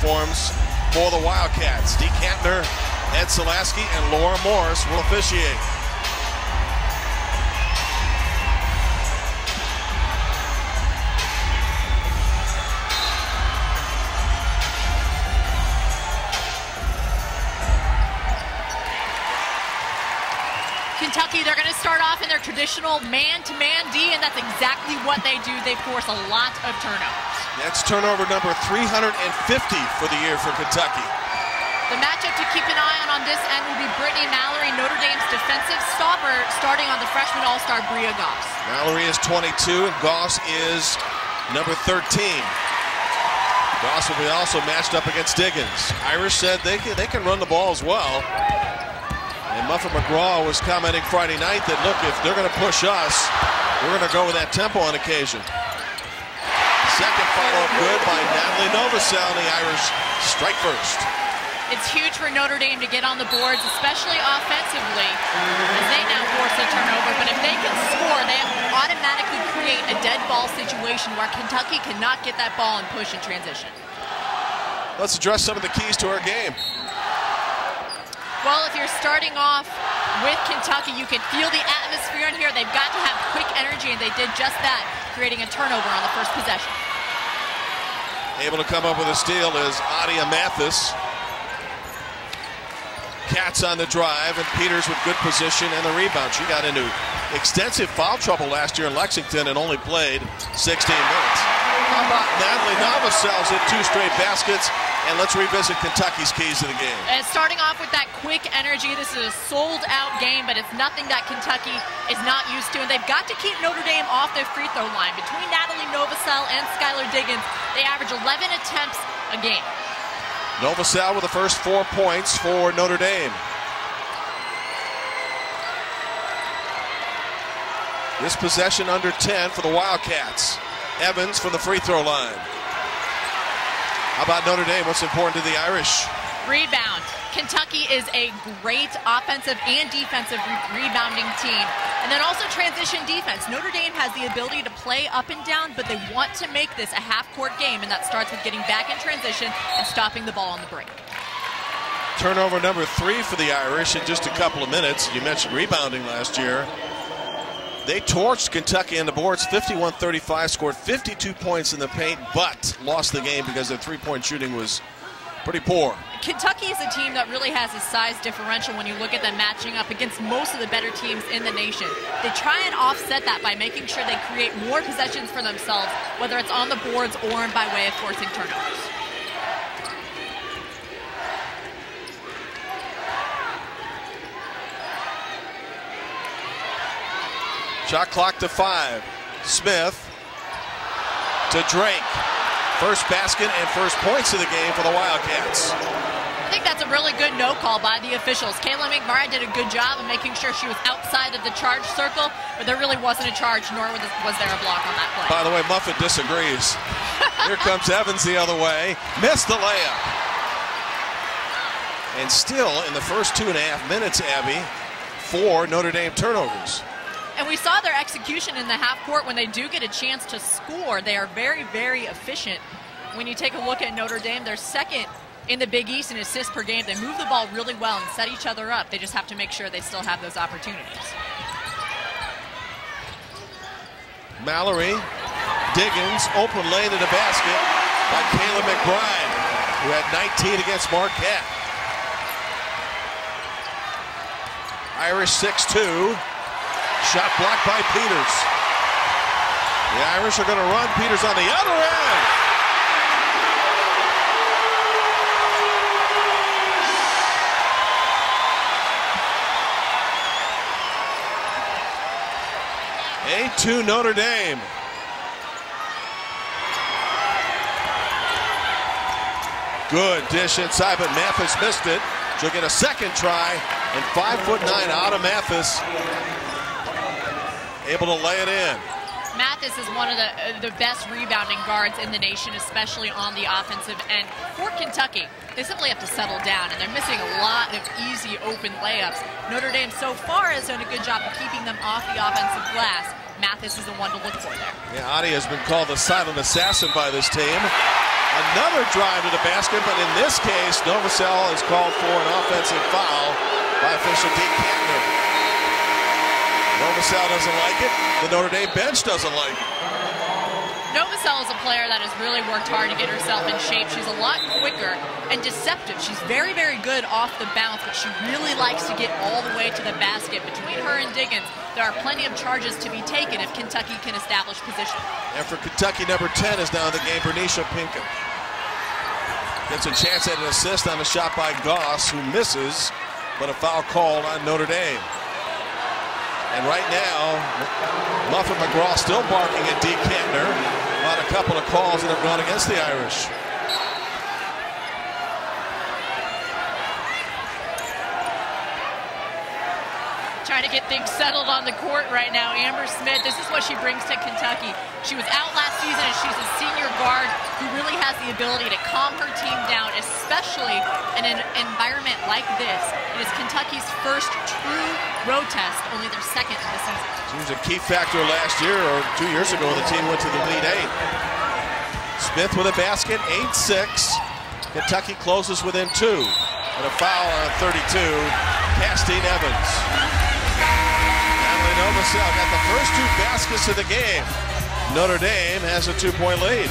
uniforms for the Wildcats. Dee Kantner, Ed Silasky, and Laura Morris will officiate. Kentucky, they're going to start off in their traditional man-to-man D, and that's exactly what they do. They force a lot of turnovers. That's turnover number 350 for the year for Kentucky. The matchup to keep an eye on this end will be Brittany Mallory, Notre Dame's defensive stopper, starting on the freshman all-star Bria Goss. Mallory is 22, and Goss is number 13. Goss will be also matched up against Diggins. Irish said they can run the ball as well. And Muffet McGraw was commenting Friday night that, look, if they're going to push us, we're going to go with that tempo on occasion. Second follow-up good by Natalie Novosel, and the Irish strike first. It's huge for Notre Dame to get on the boards, especially offensively, as they now force a turnover. But if they can score, they automatically create a dead ball situation where Kentucky cannot get that ball and push in transition. Let's address some of the keys to our game. Well, if you're starting off with Kentucky, you can feel the atmosphere in here. They've got to have quick energy, and they did just that, creating a turnover on the first possession. Able to come up with a steal is Adia Mathis. Cats on the drive, and Peters with good position and the rebound. She got into extensive foul trouble last year in Lexington and only played 16 minutes. How about Natalie Novosel's hit 2 straight baskets? And let's revisit Kentucky's keys to the game. And starting off with that quick energy, this is a sold-out game, but it's nothing that Kentucky is not used to. And they've got to keep Notre Dame off their free throw line. Between Natalie Novosel and Skylar Diggins, they average 11 attempts a game. Novosel with the first 4 points for Notre Dame. This possession under 10 for the Wildcats. Evans from the free throw line. How about Notre Dame? What's important to the Irish? Rebound. Kentucky is a great offensive and defensive rebounding team. And then also transition defense. Notre Dame has the ability to play up and down, but they want to make this a half-court game, and that starts with getting back in transition and stopping the ball on the break. Turnover number 3 for the Irish in just a couple of minutes. You mentioned rebounding last year. They torched Kentucky on the boards, 51-35, scored 52 points in the paint, but lost the game because their three-point shooting was pretty poor. Kentucky is a team that really has a size differential when you look at them matching up against most of the better teams in the nation. They try and offset that by making sure they create more possessions for themselves, whether it's on the boards or by way of forcing turnovers. Shot clock to 5. Smith to Drake. First basket and first points of the game for the Wildcats. I think that's a really good no call by the officials. Kayla McMurray did a good job of making sure she was outside of the charge circle, but there really wasn't a charge, nor was there a block on that play. By the way, Muffet disagrees. Here comes Evans the other way. Missed the layup. And still in the first 2.5 minutes, Abby, 4 Notre Dame turnovers. And we saw their execution in the half court when they do get a chance to score. They are very, very efficient. When you take a look at Notre Dame, they're second in the Big East in assists per game. They move the ball really well and set each other up. They just have to make sure they still have those opportunities. Mallory, Diggins, open lane to the basket by Kayla McBride, who had 19 against Marquette. Irish 6-2. Shot blocked by Peters. The Irish are going to run. Peters on the other end. A2 Notre Dame. Good dish inside, but Mathis missed it. She'll get a second try, and 5'9" out of Mathis. Able to lay it in. Mathis is one of the best rebounding guards in the nation, especially on the offensive end. For Kentucky, they simply have to settle down, and they're missing a lot of easy open layups. Notre Dame so far has done a good job of keeping them off the offensive glass. Mathis is the one to look for there. Yeah, Adi has been called the silent assassin by this team. Another drive to the basket, but in this case, Novosel is called for an offensive foul by official Deke Kantner. Novosel doesn't like it. The Notre Dame bench doesn't like it. Novosel is a player that has really worked hard to get herself in shape. She's a lot quicker and deceptive. She's very, very good off the bounce, but she really likes to get all the way to the basket. Between her and Diggins, there are plenty of charges to be taken if Kentucky can establish position. And for Kentucky, number 10 is now in the game, Bernicia Pinkham. Gets a chance at an assist on a shot by Goss, who misses, but a foul called on Notre Dame. And right now, Muffet McGraw still barking at Deke Kantner about a couple of calls that have gone against the Irish. Trying to get things settled on the court right now. Amber Smith, this is what she brings to Kentucky. She was out last season and she's a senior guard who really has the ability to calm her team down, especially in an environment like this. It is Kentucky's first true road test, only their second of the season. She was a key factor last year, or 2 years ago, when the team went to the Elite Eight. Smith with a basket, 8-6. Kentucky closes within 2. And a foul on 32, Castine Evans. Novosel got the first 2 baskets of the game. Notre Dame has a 2-point lead.